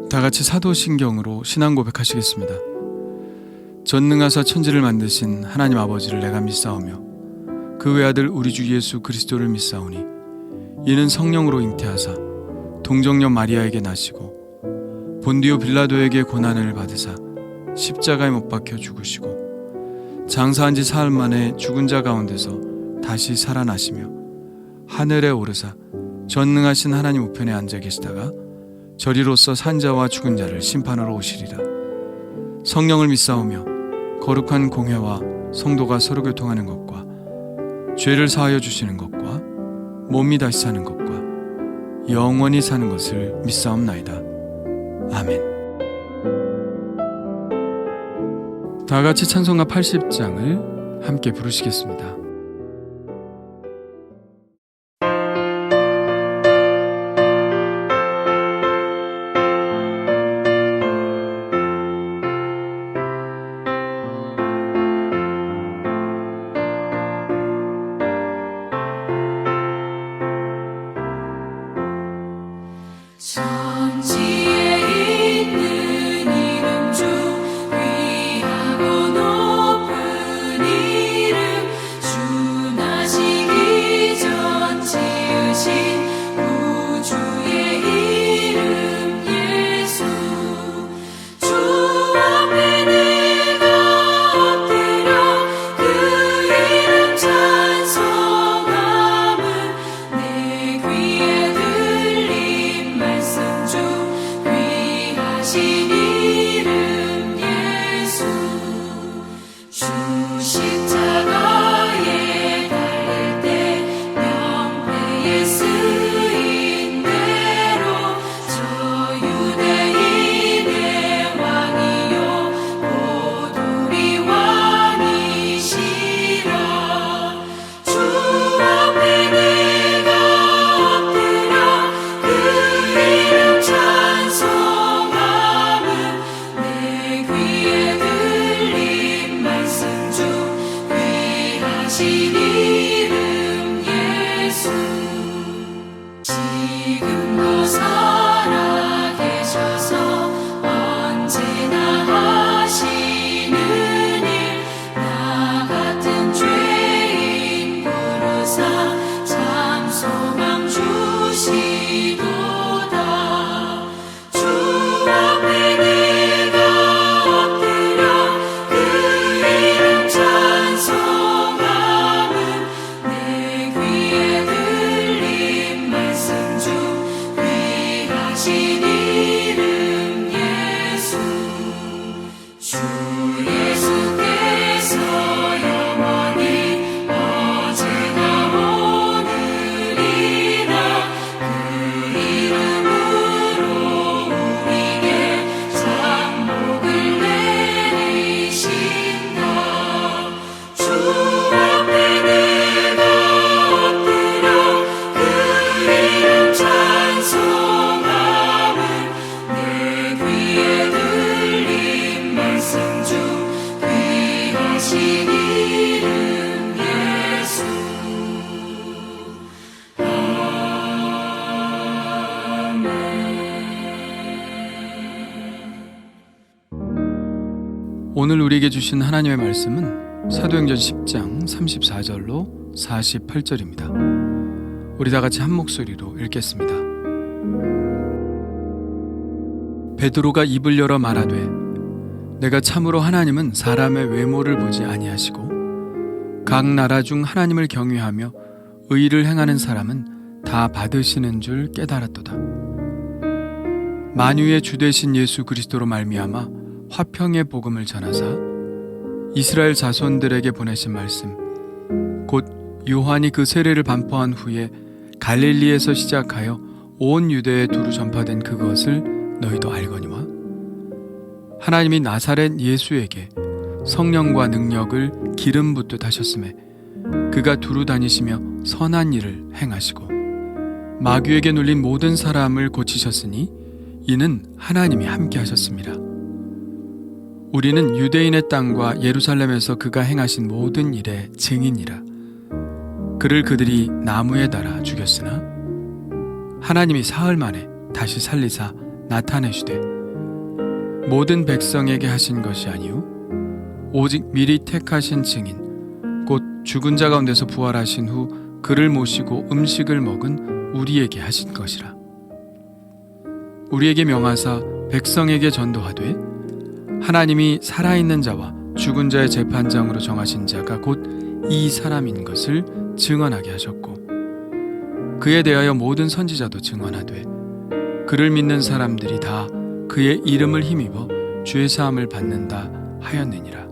다 같이 사도신경으로 신앙 고백하시겠습니다. 전능하사 천지를 만드신 하나님 아버지를 내가 믿사오며 그 외아들 우리 주 예수 그리스도를 믿사오니 이는 성령으로 잉태하사 동정녀 마리아에게 나시고 본디오 빌라도에게 고난을 받으사 십자가에 못 박혀 죽으시고 장사한 지 사흘 만에 죽은 자 가운데서 다시 살아나시며 하늘에 오르사 전능하신 하나님 우편에 앉아 계시다가 저리로서 산자와 죽은 자를 심판하러 오시리라. 성령을 믿사오며 거룩한 공회와 성도가 서로 교통하는 것과 죄를 사하여 주시는 것과 몸이 다시 사는 것과 영원히 사는 것을 믿사옵나이다. 아멘. 다 같이 찬송가 80장을 함께 부르시겠습니다. 천지에 있는 이름 중 귀하고 높은 이름 주 나시기 전 지으신 구주의 이름 예수 주 앞에 내가 엎드려 그 이름 찬송함은 내 귀에 들린 말씀 중 귀하신 이름 예수 주 십자가에 달릴 때 명패에 쓰인 대로 저 유대인의 왕이요 곧 우리 왕이시라 주 앞에 내가 엎드려 그 이름 찬송함은 내 귀에 들린 말씀 중 귀하신 이름 예수 지금도 살아계셔서 언제나 하시는 일 나 같은 죄인 부르사 참 소망 주시도다 주 앞에 내가 엎드려 그 이름 찬송함은 내 귀에 들린 말씀 중 귀하신 이름 예수 주 예수께서 영원히 어제나 오늘이나 그 이름으로 우리에게 상복을 내리신다 주 앞에 내가 엎드려 그 이름 찬송함은 내 귀에 들린 말씀 중 귀하신 이름 예수 오늘 우리에게 주신 하나님의 말씀은 사도행전 10장 34절로 48절입니다. 우리 다 같이 한 목소리로 읽겠습니다. 베드로가 입을 열어 말하되 내가 참으로 하나님은 사람의 외모를 보지 아니하시고 각 나라 중 하나님을 경외하며 의를 행하는 사람은 다 받으시는 줄 깨달았도다. 만유의 주 되신 예수 그리스도로 말미암아 화평의 복음을 전하사 이스라엘 자손들에게 보내신 말씀 곧 요한이 그 세례를 반포한 후에 갈릴리에서 시작하여 온 유대에 두루 전파된 그것을 너희도 알거니와 하나님이 나사렛 예수에게 성령과 능력을 기름 붓듯 하셨음에 그가 두루 다니시며 선한 일을 행하시고 마귀에게 눌린 모든 사람을 고치셨으니 이는 하나님이 함께 하셨습니다. 우리는 유대인의 땅과 예루살렘에서 그가 행하신 모든 일의 증인이라. 그를 그들이 나무에 달아 죽였으나 하나님이 사흘 만에 다시 살리사 나타내시되 모든 백성에게 하신 것이 아니요 오직 미리 택하신 증인 곧 죽은 자 가운데서 부활하신 후 그를 모시고 음식을 먹은 우리에게 하신 것이라. 우리에게 명하사 백성에게 전도하되 하나님이 살아있는 자와 죽은 자의 재판장으로 정하신 자가 곧 이 사람인 것을 증언하게 하셨고 그에 대하여 모든 선지자도 증언하되 그를 믿는 사람들이 다 그의 이름을 힘입어 죄 사함을 받는다 하였느니라.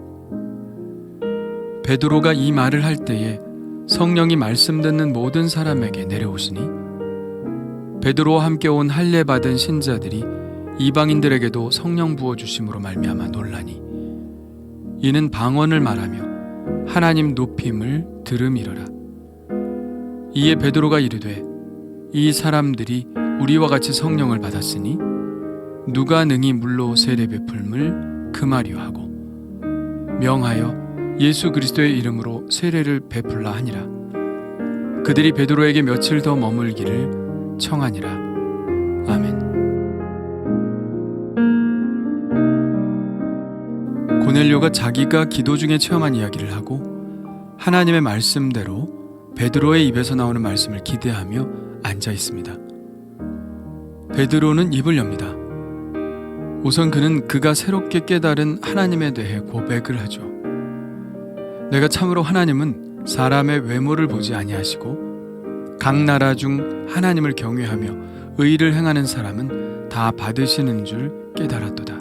베드로가 이 말을 할 때에 성령이 말씀 듣는 모든 사람에게 내려오시니 베드로와 함께 온 할례 받은 신자들이 이방인들에게도 성령 부어 주심으로 말미암아 놀라니 이는 방언을 말하며 하나님 높임을 들음이러라. 이에 베드로가 이르되 이 사람들이 우리와 같이 성령을 받았으니 누가 능히 물로 세례 베풀물 금하려 하고 명하여 예수 그리스도의 이름으로 세례를 베풀라 하니라. 그들이 베드로에게 며칠 더 머물기를 청하니라. 아멘. 고넬료가 자기가 기도 중에 체험한 이야기를 하고 하나님의 말씀대로 베드로의 입에서 나오는 말씀을 기대하며 앉아 있습니다. 베드로는 입을 엽니다. 우선 그는 그가 새롭게 깨달은 하나님에 대해 고백을 하죠. 내가 참으로 하나님은 사람의 외모를 보지 아니하시고 각 나라 중 하나님을 경외하며 의를 행하는 사람은 다 받으시는 줄 깨달았도다.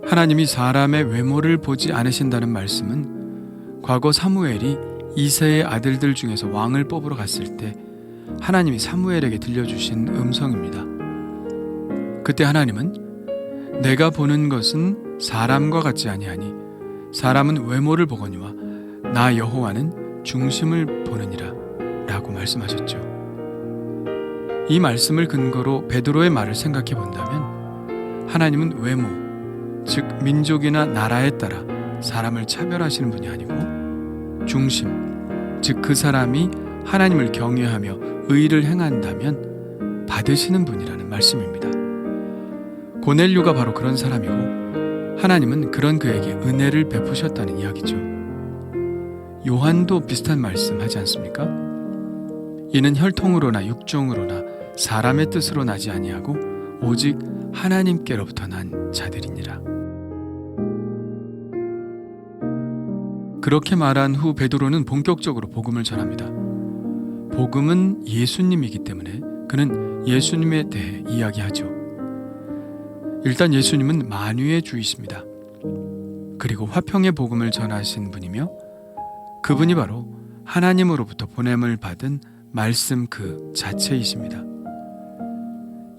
하나님이 사람의 외모를 보지 않으신다는 말씀은 과거 사무엘이 이새의 아들들 중에서 왕을 뽑으러 갔을 때 하나님이 사무엘에게 들려주신 음성입니다. 그때 하나님은 내가 보는 것은 사람과 같지 아니하니 사람은 외모를 보거니와 나 여호와는 중심을 보느니라 라고 말씀하셨죠. 이 말씀을 근거로 베드로의 말을 생각해 본다면 하나님은 외모, 즉 민족이나 나라에 따라 사람을 차별하시는 분이 아니고 중심, 즉 그 사람이 하나님을 경외하며 의를 행한다면 받으시는 분이라는 말씀입니다. 고넬료가 바로 그런 사람이고 하나님은 그런 그에게 은혜를 베푸셨다는 이야기죠. 요한도 비슷한 말씀 하지 않습니까? 이는 혈통으로나 육종으로나 사람의 뜻으로 나지 아니하고 오직 하나님께로부터 난 자들이니라. 그렇게 말한 후 베드로는 본격적으로 복음을 전합니다. 복음은 예수님이기 때문에 그는 예수님에 대해 이야기하죠. 일단 예수님은 만유의 주이십니다. 그리고 화평의 복음을 전하신 분이며 그분이 바로 하나님으로부터 보냄을 받은 말씀 그 자체이십니다.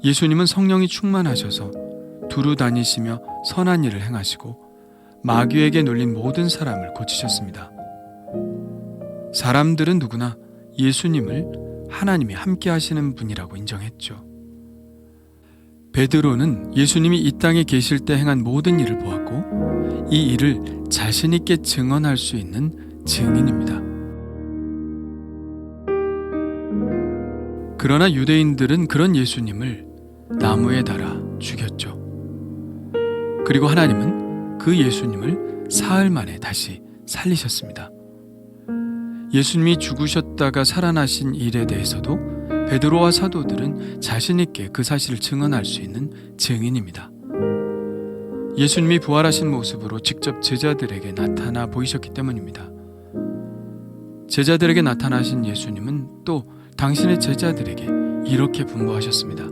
예수님은 성령이 충만하셔서 두루 다니시며 선한 일을 행하시고 마귀에게 눌린 모든 사람을 고치셨습니다. 사람들은 누구나 예수님을 하나님이 함께 하시는 분이라고 인정했죠. 베드로는 예수님이 이 땅에 계실 때 행한 모든 일을 보았고 이 일을 자신 있게 증언할 수 있는 증인입니다. 그러나 유대인들은 그런 예수님을 나무에 달아 죽였죠. 그리고 하나님은 그 예수님을 사흘 만에 다시 살리셨습니다. 예수님이 죽으셨다가 살아나신 일에 대해서도 베드로와 사도들은 자신 있게 그 사실을 증언할 수 있는 증인입니다. 예수님이 부활하신 모습으로 직접 제자들에게 나타나 보이셨기 때문입니다. 제자들에게 나타나신 예수님은 또 당신의 제자들에게 이렇게 분부하셨습니다.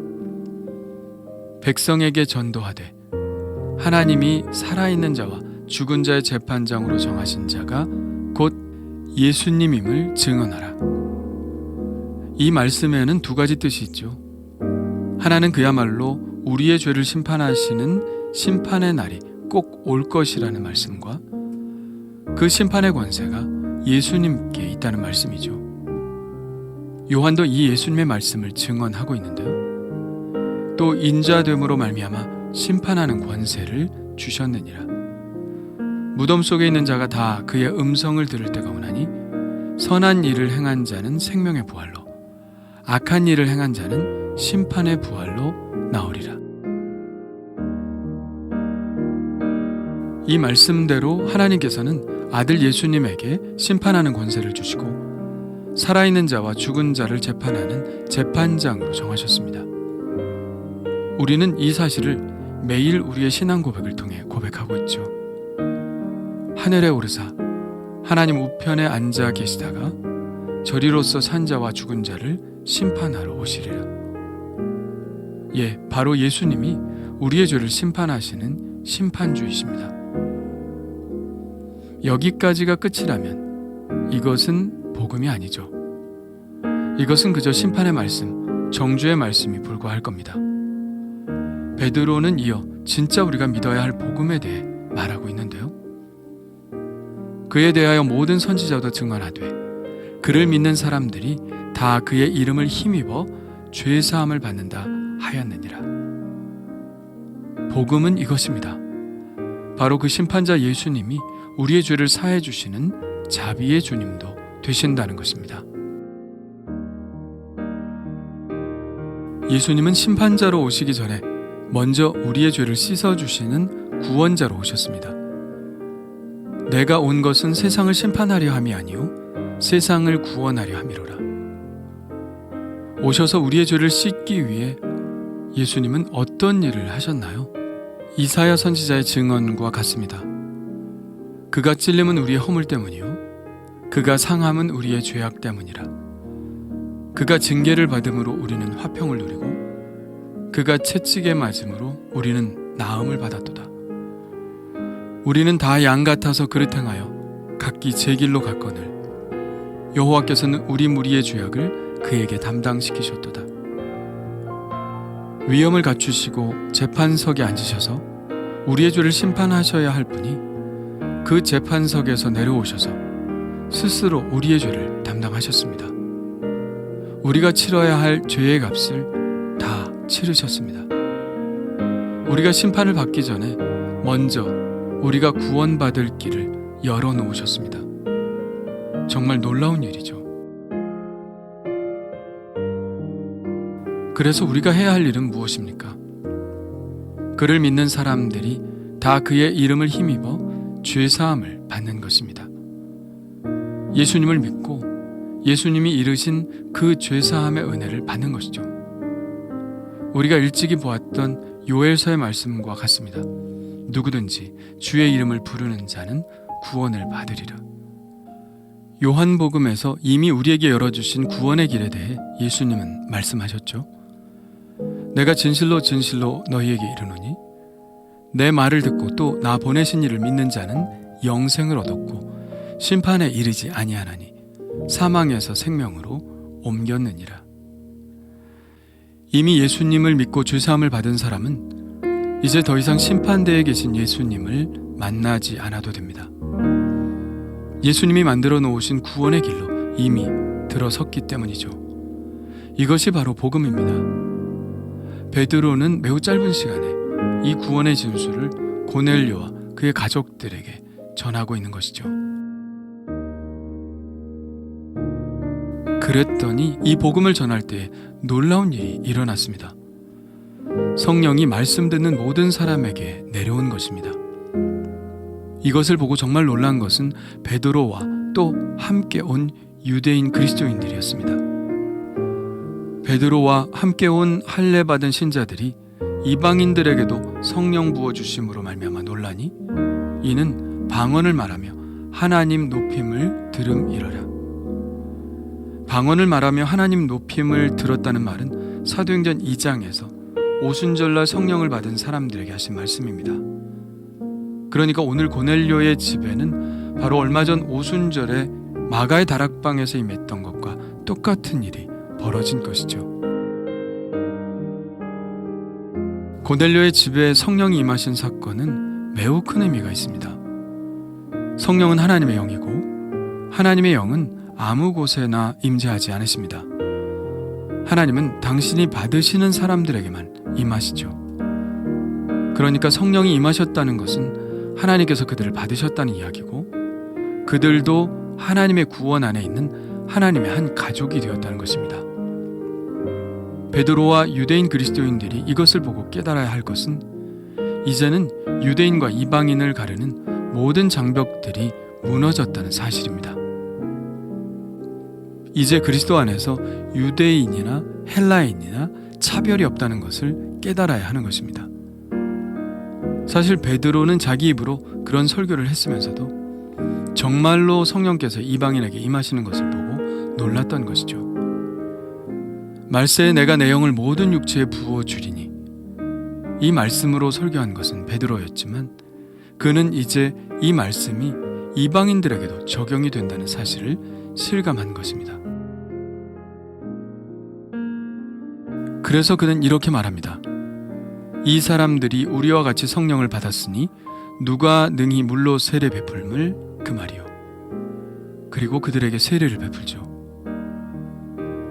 백성에게 전도하되 하나님이 살아있는 자와 죽은 자의 재판장으로 정하신 자가 곧 예수님임을 증언하라. 이 말씀에는 두 가지 뜻이 있죠. 하나는 그야말로 우리의 죄를 심판하시는 심판의 날이 꼭 올 것이라는 말씀과 그 심판의 권세가 예수님께 있다는 말씀이죠. 요한도 이 예수님의 말씀을 증언하고 있는데요. 또 인자됨으로 말미암아 심판하는 권세를 주셨느니라. 무덤 속에 있는 자가 다 그의 음성을 들을 때가 오나니 선한 일을 행한 자는 생명의 부활로, 악한 일을 행한 자는 심판의 부활로 나오리라. 이 말씀대로 하나님께서는 아들 예수님에게 심판하는 권세를 주시고 살아있는 자와 죽은 자를 재판하는 재판장으로 정하셨습니다. 우리는 이 사실을 매일 우리의 신앙 고백을 통해 고백하고 있죠. 하늘에 오르사 하나님 우편에 앉아 계시다가 저리로서 산 자와 죽은 자를 심판하러 오시리라. 예, 바로 예수님이 우리의 죄를 심판하시는 심판주이십니다. 여기까지가 끝이라면 이것은 복음이 아니죠. 이것은 그저 심판의 말씀, 정죄의 말씀이 불과할 겁니다. 베드로는 이어 진짜 우리가 믿어야 할 복음에 대해 말하고 있는데요. 그에 대하여 모든 선지자도 증언하되 그를 믿는 사람들이 다 그의 이름을 힘입어 죄사함을 받는다 하였느니라. 복음은 이것입니다. 바로 그 심판자 예수님이 우리의 죄를 사해 주시는 자비의 주님도 되신다는 것입니다. 예수님은 심판자로 오시기 전에 먼저 우리의 죄를 씻어주시는 구원자로 오셨습니다. 내가 온 것은 세상을 심판하려 함이 아니요 세상을 구원하려 함이로라. 오셔서 우리의 죄를 씻기 위해 예수님은 어떤 일을 하셨나요? 이사야 선지자의 증언과 같습니다. 그가 찔림은 우리의 허물 때문이요 그가 상함은 우리의 죄악 때문이라. 그가 징계를 받음으로 우리는 화평을 누리고 그가 채찍에 맞음으로 우리는 나음을 받았도다. 우리는 다 양 같아서 그릇 행하여 각기 제 길로 갔거늘 여호와께서는 우리 무리의 죄악을 그에게 담당시키셨도다. 위엄을 갖추시고 재판석에 앉으셔서 우리의 죄를 심판하셔야 할 분이 그 재판석에서 내려오셔서 스스로 우리의 죄를 담당하셨습니다. 우리가 치러야 할 죄의 값을 다 치르셨습니다. 우리가 심판을 받기 전에 먼저 우리가 구원받을 길을 열어놓으셨습니다. 정말 놀라운 일이죠. 그래서 우리가 해야 할 일은 무엇입니까? 그를 믿는 사람들이 다 그의 이름을 힘입어 죄사함을 받는 것입니다. 예수님을 믿고 예수님이 이르신 그 죄사함의 은혜를 받는 것이죠. 우리가 일찍이 보았던 요엘서의 말씀과 같습니다. 누구든지 주의 이름을 부르는 자는 구원을 받으리라. 요한복음에서 이미 우리에게 열어주신 구원의 길에 대해 예수님은 말씀하셨죠. 내가 진실로 진실로 너희에게 이르노니 내 말을 듣고 또 나 보내신 이를 믿는 자는 영생을 얻었고 심판에 이르지 아니하나니 사망에서 생명으로 옮겼느니라. 이미 예수님을 믿고 죄사함을 받은 사람은 이제 더 이상 심판대에 계신 예수님을 만나지 않아도 됩니다. 예수님이 만들어 놓으신 구원의 길로 이미 들어섰기 때문이죠. 이것이 바로 복음입니다. 베드로는 매우 짧은 시간에 이 구원의 진술을 고넬료와 그의 가족들에게 전하고 있는 것이죠. 그랬더니 이 복음을 전할 때 놀라운 일이 일어났습니다. 성령이 말씀 듣는 모든 사람에게 내려온 것입니다. 이것을 보고 정말 놀란 것은 베드로와 또 함께 온 유대인 그리스도인들이었습니다. 베드로와 함께 온 할례 받은 신자들이 이방인들에게도 성령 부어 주심으로 말미암아 놀라니 이는 방언을 말하며 하나님 높임을 들음이러라. 방언을 말하며 하나님 높임을 들었다는 말은 사도행전 2장에서 오순절날 성령을 받은 사람들에게 하신 말씀입니다. 그러니까 오늘 고넬료의 집에는 바로 얼마 전 오순절에 마가의 다락방에서 임했던 것과 똑같은 일이 벌어진 것이죠. 고넬료의 집에 성령이 임하신 사건은 매우 큰 의미가 있습니다. 성령은 하나님의 영이고 하나님의 영은 아무 곳에나 임재하지 않으십니다. 하나님은 당신이 받으시는 사람들에게만 임하시죠. 그러니까 성령이 임하셨다는 것은 하나님께서 그들을 받으셨다는 이야기고, 그들도 하나님의 구원 안에 있는 하나님의 한 가족이 되었다는 것입니다. 베드로와 유대인 그리스도인들이 이것을 보고 깨달아야 할 것은, 이제는 유대인과 이방인을 가르는 모든 장벽들이 무너졌다는 사실입니다. 이제 그리스도 안에서 유대인이나 헬라인이나 차별이 없다는 것을 깨달아야 하는 것입니다. 사실 베드로는 자기 입으로 그런 설교를 했으면서도 정말로 성령께서 이방인에게 임하시는 것을 보고 놀랐던 것이죠. 말세에 내가 내 영을 모든 육체에 부어주리니, 이 말씀으로 설교한 것은 베드로였지만 그는 이제 이 말씀이 이방인들에게도 적용이 된다는 사실을 실감한 것입니다. 그래서 그는 이렇게 말합니다. 이 사람들이 우리와 같이 성령을 받았으니 누가 능히 물로 세례 베풀물, 그 말이요. 그리고 그들에게 세례를 베풀죠.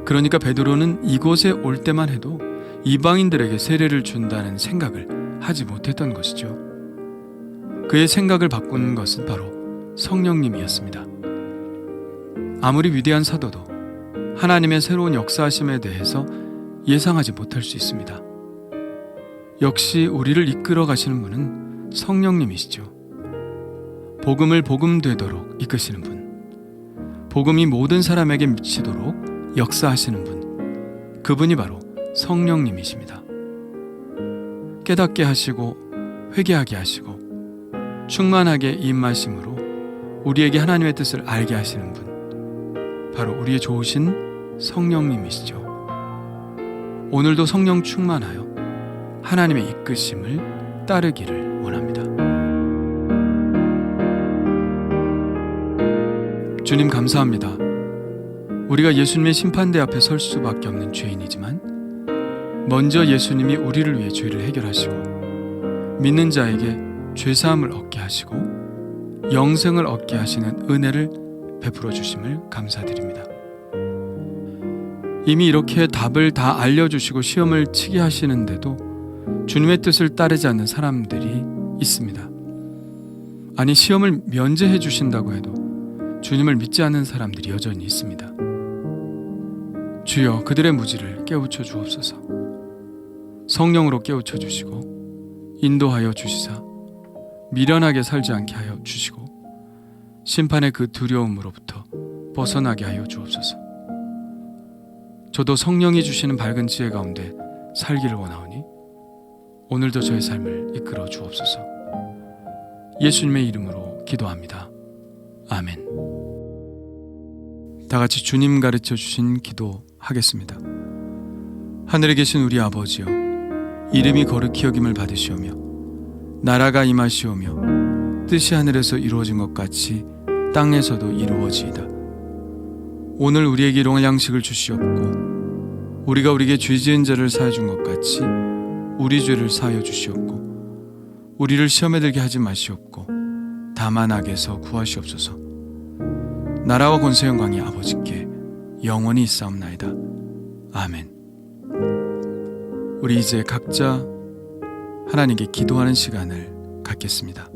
그러니까 베드로는 이곳에 올 때만 해도 이방인들에게 세례를 준다는 생각을 하지 못했던 것이죠. 그의 생각을 바꾼 것은 바로 성령님이었습니다. 아무리 위대한 사도도 하나님의 새로운 역사하심에 대해서 예상하지 못할 수 있습니다. 역시 우리를 이끌어 가시는 분은 성령님이시죠. 복음을 복음되도록 이끄시는 분, 복음이 모든 사람에게 미치도록 역사하시는 분, 그분이 바로 성령님이십니다. 깨닫게 하시고 회개하게 하시고 충만하게 임하심으로 우리에게 하나님의 뜻을 알게 하시는 분, 바로 우리의 좋으신 성령님이시죠. 오늘도 성령 충만하여 하나님의 이끄심을 따르기를 원합니다. 주님 감사합니다. 우리가 예수님의 심판대 앞에 설 수밖에 없는 죄인이지만 먼저 예수님이 우리를 위해 죄를 해결하시고 믿는 자에게 죄사함을 얻게 하시고 영생을 얻게 하시는 은혜를 베풀어 주심을 감사드립니다. 이미 이렇게 답을 다 알려주시고 시험을 치게 하시는데도 주님의 뜻을 따르지 않는 사람들이 있습니다. 아니, 시험을 면제해 주신다고 해도 주님을 믿지 않는 사람들이 여전히 있습니다. 주여, 그들의 무지를 깨우쳐 주옵소서. 성령으로 깨우쳐 주시고 인도하여 주시사 미련하게 살지 않게 하여 주시고 심판의 그 두려움으로부터 벗어나게 하여 주옵소서. 저도 성령이 주시는 밝은 지혜 가운데 살기를 원하오니 오늘도 저의 삶을 이끌어 주옵소서. 예수님의 이름으로 기도합니다. 아멘. 다 같이 주님 가르쳐 주신 기도 하겠습니다. 하늘에 계신 우리 아버지여, 이름이 거룩히 여김을 받으시오며 나라가 임하시오며 뜻이 하늘에서 이루어진 것 같이 땅에서도 이루어지이다. 오늘 우리에게 일용할 양식을 주시옵고 우리가 우리에게 죄 지은 자를 사하여 준 것 같이 우리 죄를 사하여 주시옵고 우리를 시험에 들게 하지 마시옵고 다만 악에서 구하시옵소서. 나라와 권세 영광이 아버지께 영원히 있사옵나이다. 아멘. 우리 이제 각자 하나님께 기도하는 시간을 갖겠습니다.